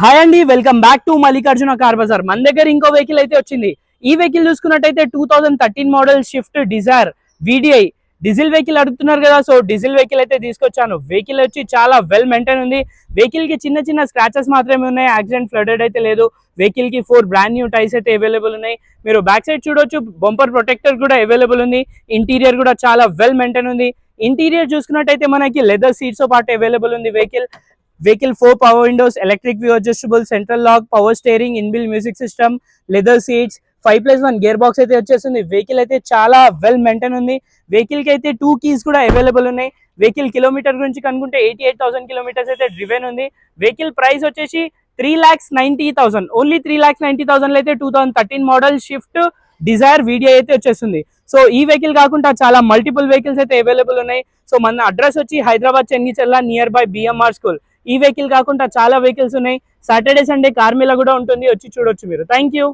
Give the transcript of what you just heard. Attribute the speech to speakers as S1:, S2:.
S1: Hi అండి, welcome back to Mallikarjuna car bazaar. మన దగ్గర ఇంకో వెహికల్ అయితే వచ్చింది. ఈ వెహికల్ చూసుకున్నట్టయితే 2013 model Swift Dzire VDI diesel vehicle అడుగుతున్నారు కదా. సో డీజిల్ వెహికల్ అయితే తీసుకొచ్చాను. వెహికల్ వచ్చి చాలా వెల్ మెయింటైన్ ఉంది. వెహికల్ కి చిన్న చిన్న స్క్రాచెస్ మాత్రమే ఉన్నాయి. యాక్సిడెంట్ ఫ్లడెడ్ అయితే లేదు. వెహికల్ కి 4 బ్రాండ్ న్యూ టైర్స్ అయితే అవైలబుల్ ఉన్నాయి. మీరు బ్యాక్ సైడ్ చూడొచ్చు, బంపర్ ప్రొటెక్టర్ కూడా అవైలబుల్ ఉంది. ఇంటీరియర్ కూడా చాలా వెల్ మెయింటైన్ ఉంది. ఇంటీరియర్ చూసుకున్నట్టయితే మనకి లెదర్ సీట్స్ తో పాటు అవైలబుల్ ఉంది. Vehicle 4 power windows, electric view adjustable, central lock, power steering, inbuilt music system, leather seats, 5+1 gear box అయితే వచ్చేస్తుంది. వెహికల్ అయితే చాలా వెల్ మెయింటైన్ ఉంది. వెహికల్ కి అయితే 2 కీస్ కూడా అవైలబుల్ ఉన్నాయి. వెహికల్ కిలోమీటర్ గురించి కనుక్కుంటే 88,000 కిలోమీటర్స్ అయితే డ్రివెన్ ఉంది. వెహికల్ ప్రైస్ వచ్చేసి 3,90,000, ఓన్లీ 3,90,000 అయితే 2013 మోడల్ షిఫ్ట్ డిజైర్ VDI అయితే వచ్చేస్తుంది. సో ఈ వెహికల్ కాకుండా చాలా మల్టిపుల్ వెహికల్స్ అయితే అవైలబుల్ ఉన్నాయి. సో మన అడ్రస్ వచ్చి Hyderabad Chengicherla, near by BMR school. ఈ వెహికల్ కాకుండా చాలా వెహికల్స్ ఉన్నాయి. సాటర్డే సండే కార్ మేళా కూడా ఉంటుంది, వచ్చి చూడొచ్చు మీరు. Thank you.